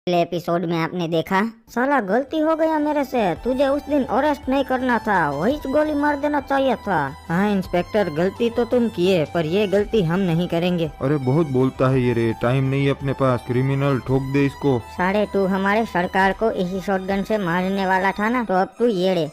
पिछले एपिसोड में आपने देखा, साला गलती हो गया मेरे से, तुझे उस दिन अरेस्ट नहीं करना था, वही गोली मार देना चाहिए था। हाँ इंस्पेक्टर, गलती तो तुम किए पर ये गलती हम नहीं करेंगे। अरे बहुत बोलता है ये रे, टाइम नहीं है अपने पास, क्रिमिनल ठोक दे इसको। साढ़े तू हमारे सरकार को इसी शॉटगन से मारने वाला था ना, तो अब तू येड़े।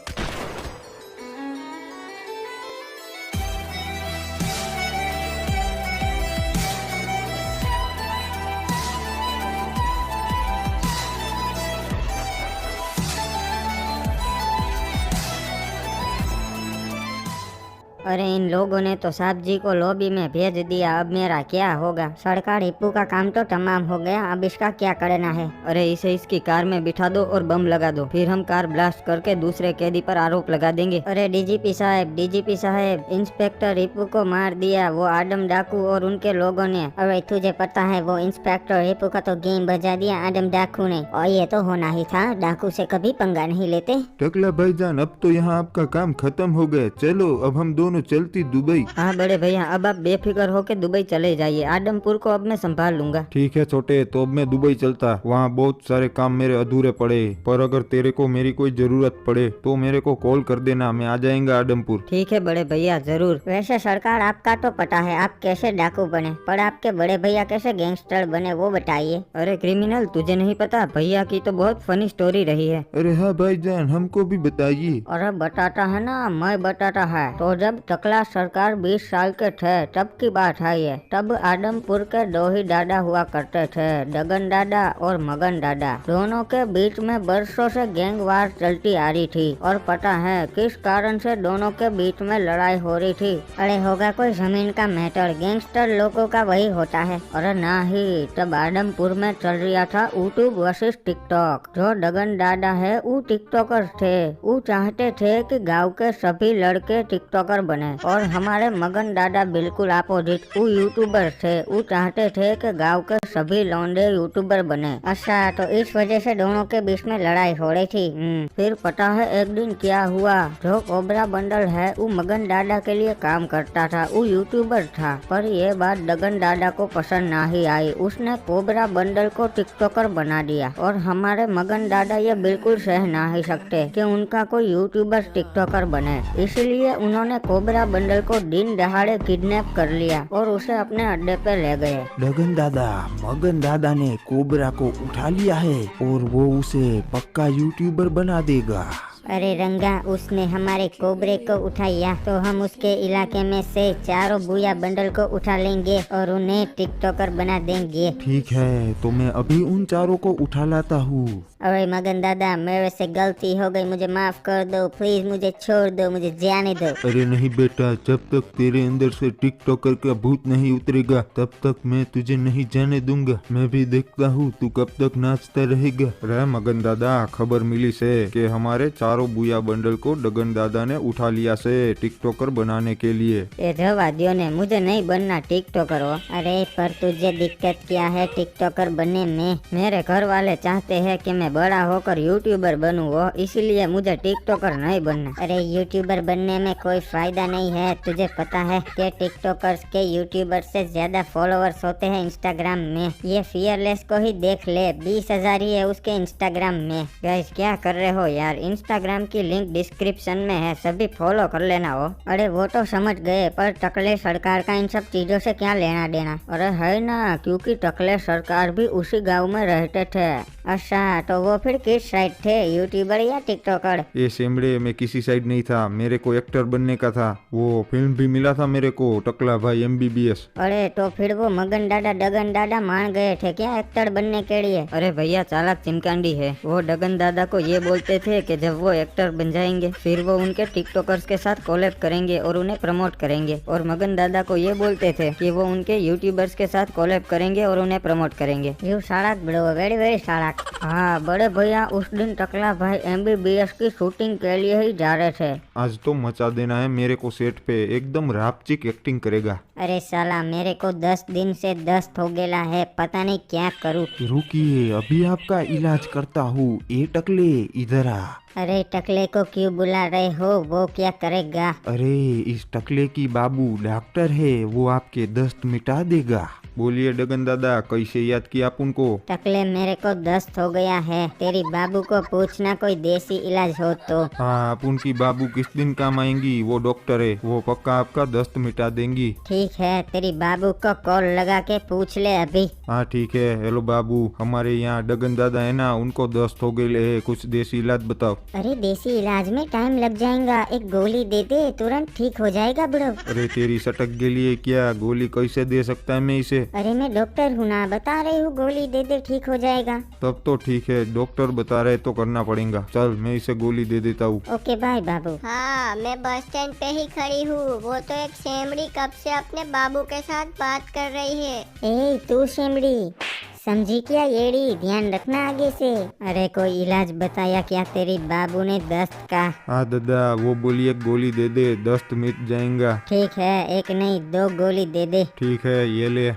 अरे इन लोगों ने तो साहब जी को लॉबी में भेज दिया, अब मेरा क्या होगा। सरकार हिप्पू का काम तो तमाम हो गया, अब इसका क्या करना है। अरे इसे इसकी कार में बिठा दो और बम लगा दो, फिर हम कार ब्लास्ट करके दूसरे कैदी पर आरोप लगा देंगे। अरे डीजीपी साहब, इंस्पेक्टर हिप्पू को मार दिया वो आदम डाकू और उनके लोगों ने। अरे तुझे पता है वो इंस्पेक्टर हिप्पू का तो गेम बजा दिया आदम डाकू ने, और ये तो होना ही था, डाकू से कभी पंगा नहीं लेते। टकला भाईजान, अब तो यहाँ आपका काम खत्म हो गया, चलो अब हम दोनों चलती दुबई। हाँ बड़े भैया, अब आप बेफिक्र होके दुबई चले जाइए, आदमपुर को अब मैं संभाल लूंगा। ठीक है छोटे, तो अब मैं दुबई चलता, वहाँ बहुत सारे काम मेरे अधूरे पड़े, पर अगर तेरे को मेरी कोई जरूरत पड़े तो मेरे को कॉल कर देना, मैं आ जाएंगा आदमपुर। ठीक है बड़े भैया, जरूर। वैसे सरकार आपका तो पता है आप कैसे डाकू बने, पर आपके बड़े भैया कैसे गैंगस्टर बने वो बताइए। अरे क्रिमिनल, तुझे नहीं पता, भैया की तो बहुत फनी स्टोरी रही है। अरे हाँ भाईजान, हमको भी बताइए। अरे बताता है ना, मैं बताता है। तो जब टकला सरकार 20 साल के थे तब की बात है ये। तब आदमपुर के दो ही दादा हुआ करते थे, डगन दादा और मगन दादा। दोनों के बीच में बरसों से गैंग वार चलती आ रही थी, और पता है किस कारण से दोनों के बीच में लड़ाई हो रही थी। अरे होगा कोई जमीन का मैटर, गैंगस्टर लोगों का वही होता है। अरे ना ही, तब आदमपुर में चल रहा था यूट्यूब वर्सेस टिकटॉक। जो डगन दादा है वो टिकटॉकर थे, वो चाहते थे कि गाँव के सभी लड़के टिकटॉकर बने, और हमारे मगन दादा बिल्कुल अपोजिट, वो यूट्यूबर थे, वो चाहते थे कि गांव के सभी लौंडे यूट्यूबर बने। अच्छा, तो इस वजह से दोनों के बीच में लड़ाई हो रही थी। फिर पता है एक दिन क्या हुआ, जो कोबरा बंडल है वो मगन दादा के लिए काम करता था, वो यूट्यूबर था, पर ये बात डगन दादा को पसंद नहीं आई। उसने कोबरा बंडल को टिकटॉकर बना दिया, और हमारे मगन दादा ये बिल्कुल सह नहीं सकते कि उनका कोई यूट्यूबर टिकटॉकर बने, इसलिए उन्होंने कोबरा बंडल को दिन दहाड़े किडनैप कर लिया और उसे अपने अड्डे पे ले गए। डगन दादा, मगन दादा ने कोबरा को उठा लिया है और वो उसे पक्का यूट्यूबर बना देगा। अरे रंगा, उसने हमारे कोबरे को उठाया तो हम उसके इलाके में से चारों बुया बंडल को उठा लेंगे और उन्हें टिकटॉकर बना देंगे। ठीक है, तो मैं अभी उन चारों को उठा लाता हूँ। अरे मगन दादा, मेरे से गलती हो गई, मुझे माफ कर दो प्लीज, मुझे छोड़ दो, मुझे जाने दो। अरे नहीं बेटा, जब तक तेरे अंदर से टिकटॉकर का भूत नहीं उतरेगा तब तक मैं तुझे नहीं जाने दूंगा। मैं भी देखता हूँ तू कब तक नाचता रहेगा। रे मगन दादा, खबर मिली से कि हमारे चारों बुया बंडल को डगन दादा ने उठा लिया से टिकटॉकर बनाने के लिए। ये रवादियों ने, मुझे नहीं बनना टिकटॉकर हो। अरे पर तुझे दिक्कत क्या है टिकटॉकर बनने में? मेरे घर वाले चाहते हैं कि मैं बड़ा होकर यूट्यूबर बनूं, वो इसलिए मुझे टिकटॉकर नहीं बनना। अरे यूट्यूबर बनने में कोई फायदा नहीं है, तुझे पता है कि टिकटॉकर्स के यूट्यूबर से ज्यादा फॉलोअर्स होते हैं इंस्टाग्राम में। ये फियरलेस को ही देख ले, 20,000 ही है उसके इंस्टाग्राम में। गाइस क्या कर रहे हो यार, इंस्टाग्राम की लिंक डिस्क्रिप्शन में है, सभी फॉलो कर लेना हो। अरे वो तो समझ गए, पर टकले सरकार का इन सब चीजों से क्या लेना देना? अरे है ना, क्योंकि टकले सरकार भी उसी गाँव में रहते थे। अच्छा, तो वो फिर किस साइड थे, यूट्यूबर या टिकटॉकर? ये सेमड़े, मैं किसी साइड नहीं था, मेरे को एक्टर बनने का था, वो फिल्म भी मिला था मेरे को, टकला भाई MBBS। अरे तो फिर वो मगन दादा डगन दादा मान गए थे क्या एक्टर बनने के लिए? अरे भैया चालाक चिमकांडी है, वो डगन दादा को ये बोलते थे कि जब वो एक्टर बन जाएंगे फिर वो उनके टिकटॉकर्स के साथ कोलैब करेंगे और उन्हें प्रमोट करेंगे, और मगन दादा को ये बोलते थे कि वो उनके यूट्यूबर्स के साथ कोलैब करेंगे और उन्हें प्रमोट करेंगे। यू सड़क ब्रो, वेरी वेरी सड़क। हाँ बड़े भैया, उस दिन टकला भाई MBBS की शूटिंग के लिए ही जा रहे थे। आज तो मचा देना है मेरे को सेट पे, एकदम रापचिक एक्टिंग करेगा। अरे साला, मेरे को 10 दिन से दस्त हो गया है, पता नहीं क्या करूँ। रुकिए, अभी आपका इलाज करता हूँ। ए टकले, इधर आ। अरे टकले को क्यों बुला रहे हो, वो क्या करेगा? अरे इस टकले की बाबू डॉक्टर है, वो आपके दस्त मिटा देगा। बोलिए डगन दादा, कैसे याद किया आप उनको? टकले मेरे को दस्त हो गया है, तेरी बाबू को पूछना कोई देसी इलाज हो तो। हाँ, आप उनकी बाबू किस दिन काम आएंगी? वो डॉक्टर है, वो पक्का आपका दस्त मिटा देंगी। ठीक है, तेरी बाबू को कॉल लगा के पूछ ले अभी। हाँ ठीक है। हेलो बाबू, हमारे यहाँ डगन दादा है ना, उनको दस्त हो गए है, कुछ देसी इलाज बताओ। अरे देसी इलाज में टाइम लग जाएगा, एक गोली दे दे, तुरंत ठीक हो जाएगा बुढ़ो। अरे तेरी सटक के लिए क्या, गोली कैसे दे सकता है मैं इसे? अरे मैं डॉक्टर हूँ ना, बता रही हूँ, गोली दे दे ठीक हो जाएगा। तब तो ठीक है, डॉक्टर बता रहे तो करना पड़ेगा। चल मैं इसे गोली दे देता हूँ। ओके बाय बाबू। हाँ, मैं बस स्टैंड पे ही खड़ी हूँ। वो तो एक सेमड़ी कब से अपने बाबू के साथ बात कर रही है। ए तू शेमड़ी, समझी क्या येड़ी, ध्यान रखना आगे से। अरे कोई इलाज बताया क्या तेरी बाबू ने दस्त का? हाँ दादा, वो बोली एक गोली दे दे, दस्त मिट जाएगा। ठीक है, एक नहीं 2 गोली दे दे। ठीक है, ये ले।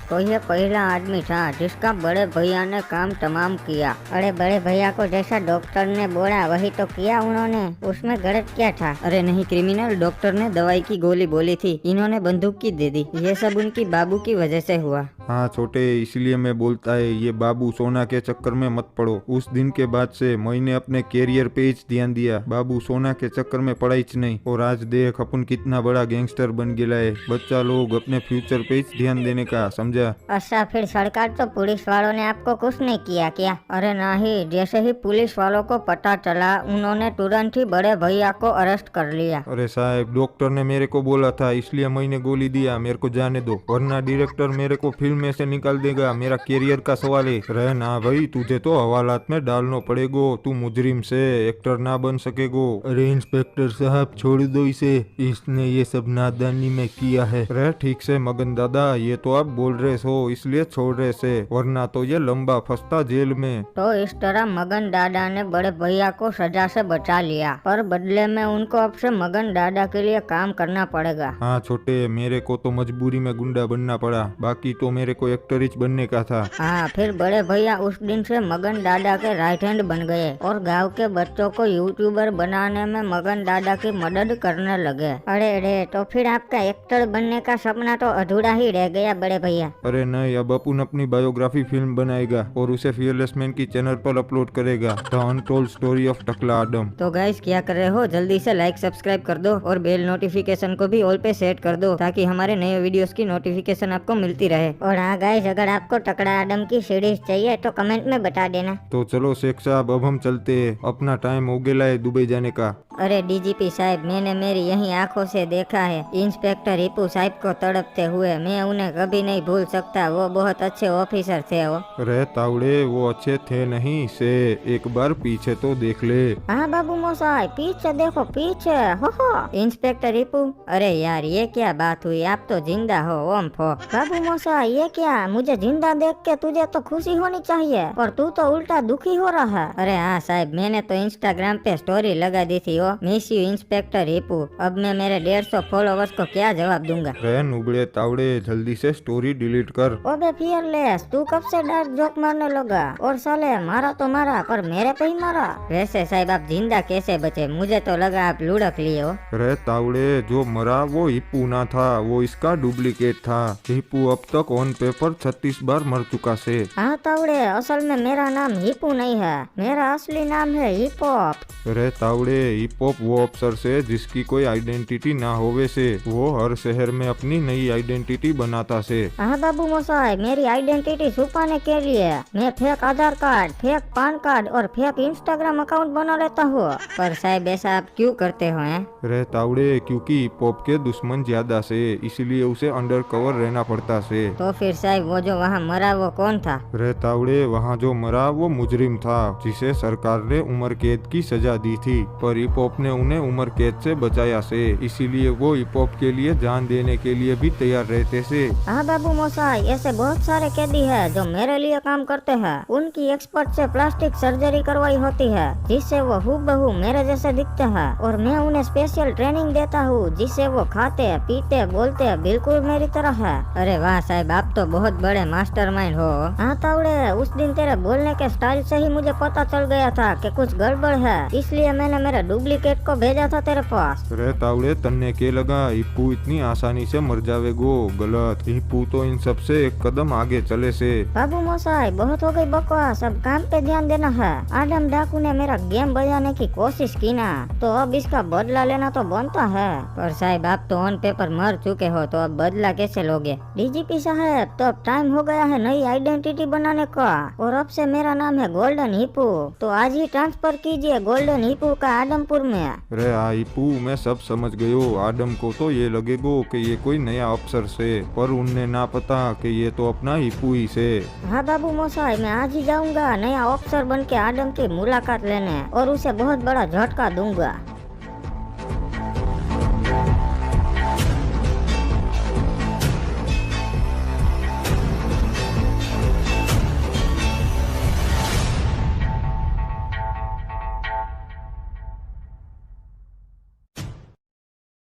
कोई ये पहला आदमी था जिसका बड़े भैया ने काम तमाम किया। अरे बड़े भैया को जैसा डॉक्टर ने बोला वही तो किया उन्होंने, उसमें गलत क्या था? अरे नहीं क्रिमिनल, डॉक्टर ने दवाई की गोली बोली थी, इन्होंने बंदूक की दे दी। ये सब उनकी बाबू की वजह से हुआ। हाँ छोटे, इसलिए मैं बोलता है ये बाबू सोना के चक्कर में मत पड़ो। उस दिन के बाद से मैंने अपने कैरियर पे ही ध्यान दिया, बाबू सोना के चक्कर में पढ़ाई नहीं। और आज देख अपन कितना बड़ा गैंगस्टर बन गया है। बच्चा लोग अपने फ्यूचर पे ही ध्यान देने का, समझा? अच्छा फिर सरकार तो पुलिस वालों ने आपको कुछ नहीं किया क्या? अरे नहीं, जैसे ही पुलिस वालों को पता चला उन्होंने तुरंत ही बड़े भैया को अरेस्ट कर लिया। अरे साहब, डॉक्टर ने मेरे को बोला था इसलिए मैंने गोली दिया, मेरे को जाने दो, वरना डायरेक्टर मेरे को फिल्म में से निकाल देगा। मेरा कैरियर का सवाल है। रहे ना भाई, तुझे तो हवालात में डालना पड़ेगो, तू मुजरिम से एक्टर ना बन सकेगो। अरे इंस्पेक्टर साहब छोड़ दो इसे, इसने ये सब नादानी में किया है। रहे ठीक से मगन दादा, ये तो आप बोल रहे हो इसलिए छोड़ रहे से, वरना तो ये लंबा फंसता जेल में। तो इस तरह मगन दादा ने बड़े भैया को सजा से बचा लिया, पर बदले में उनको अब से मगन दादा के लिए काम करना पड़ेगा। हाँ छोटे, मेरे को तो मजबूरी में गुंडा बनना पड़ा, बाकी तो मेरे को एक्टर ही बनने का था। हाँ, फिर बड़े भैया उस दिन से मगन दादा के राइट हैंड बन गए और गांव के बच्चों को यूट्यूबर बनाने में मगन दादा की मदद करने लगे। अरे रे, तो फिर आपका एक्टर बनने का सपना तो अधूरा ही रह गया बड़े भैया। अरे नहीं, अब अपन अपनी बायोग्राफी फिल्म बनाएगा और उसे फियरलेस मैन की चैनल पर अपलोड करेगा, द अनटोल्ड स्टोरी ऑफ टकला आदम। तो गाइस क्या कर रहे हो, जल्दी से लाइक सब्सक्राइब कर दो और बेल नोटिफिकेशन को भी ऑल पे सेट कर दो, ताकि हमारे नए वीडियोस की नोटिफिकेशन आपको मिलती रहे। और हाँ गाइस, अगर आपको टकला आदम की सीरीज चाहिए तो कमेंट में बता देना। तो चलो शेख साहब, अब हम चलते हैं, अपना टाइम हो गया है दुबई जाने का। अरे डीजीपी साहब, मैंने मेरी यही आंखों से देखा है इंस्पेक्टर हिप्पू साहब को तड़पते हुए। मैं उन्हें कभी नहीं भूल सकता, वो बहुत अच्छे ऑफिसर थे। वो रे तावड़े, वो अच्छे थे नहीं से, एक बार पीछे तो देख ले। हाँ बाबू मोसाई, पीछे देखो पीछे। हो इंस्पेक्टर हिप्पू, अरे यार ये क्या बात हुई, आप तो जिंदा हो ओम फो। बाबू मोसाई, ये क्या, मुझे जिंदा देख के तुझे तो खुशी होनी चाहिए, पर तू तो उल्टा दुखी हो रहा है। अरे हाँ साहब, मैंने तो इंस्टाग्राम पे स्टोरी लगा दी थी, मिस यू इंस्पेक्टर हिप्पू। अब मैं मेरे 150 फॉलोवर्स को क्या जवाब दूंगा? रे नुबड़े तावड़े, जल्दी से स्टोरी डिलीट कर। ओबे फियरलेस, तू कब से डार्क जोक मारने लगा? और साले मारा तो मारा, पर मेरे पे ही मारा। वैसे साहब आप जिंदा कैसे बचे? मुझे तो लगा आप लुढ़क लिए हो। रे तावड़े, जो मरा वो हिप्पू ना था, वो इसका डुप्लीकेट था। हिप्पू अब तक ऑन पेपर 36 बार मर चुका से। हाँ तावड़े, असल में मेरा नाम हिप्पू नहीं है, मेरा असली नाम है हिपहॉप। रे तावड़े, हिपहॉप वो अफसर से जिसकी कोई आइडेंटिटी ना होवे से, वो हर शहर में अपनी नई आइडेंटिटी बनाता से। हाँ बाबू मोसाई, मेरी आइडेंटिटी छुपाने के लिए मैं फेक आधार कार्ड, फेक पान कार्ड और फेक इंस्टाग्राम अकाउंट बना लेता हूँ। पर साहब ऐसा आप क्यों करते हो हैं? रे तावड़े, क्योंकि हिपहॉप के दुश्मन ज्यादा से, इसलिए उसे अंडर कवर रहना पड़ता से। तो फिर साहब वो जो वहाँ मरा वो कौन था? रे तावड़े, वहाँ जो मरा वो मुजरिम था, जिसे सरकार ने उम्र कैद की सजा दी थी, पर हिपहॉप ने उन्हें उम्र कैद से बचाया से, इसीलिए वो हिपहॉप के लिए जान देने के लिए भी तैयार रहते से। हाँ बाबू मोसाई, ऐसे बहुत सारे कैदी है जो मेरे लिए काम करते हैं। उनकी एक्सपर्ट से प्लास्टिक सर्जरी करवाई होती है, जिससे वो हूबहू मेरे जैसे दिखते हैं, और मैं उन्हें स्पेशल ट्रेनिंग देता हूँ, जिससे वो खाते पीते बोलते बिल्कुल मेरी तरह है। अरे वाह साहब, आप तो बहुत बड़े मास्टरमाइंड हो। हाँ तावड़े, उस दिन तेरे बोलने के स्टाइल से ही मुझे पता चल गया था कि कुछ गड़बड़ है, इसलिए मैंने मेरे डुप्लीकेट डुप्लीकेट को भेजा था तेरे पास। रे तावड़े, तन्ने के लगा हिप्पू इतनी आसानी से मर जावेगो? गलत। हिप्पू तो इन सब से एक कदम आगे चले से। बाबू मोसाई, बहुत हो गई बकवास, अब काम पे ध्यान देना है। आदम डाकू ने मेरा गेम बजाने की कोशिश की ना, तो अब इसका बदला लेना तो बनता है। पर साहब, आप तो ऑन पेपर मर चुके हो, तो अब बदला कैसे लोगे? डीजीपी साहब, तो अब टाइम हो गया है नई आइडेंटिटी बनाने का, और अब से मेरा नाम है गोल्डन हिप्पू, तो आज ही ट्रांसफर कीजिए गोल्डन हिप्पू का आदमपुर में। रे हिप्पू, मैं सब समझ गयो। आदम को तो ये लगेगो कि ये कोई नया अफसर से, पर उनने ना पता कि ये तो अपना हिप्पू ही से। हाँ बाबू मोसाई, मैं आज ही जाऊंगा नया अफसर बन के आदम की मुलाकात लेने, और उसे बहुत बड़ा झटका दूंगा।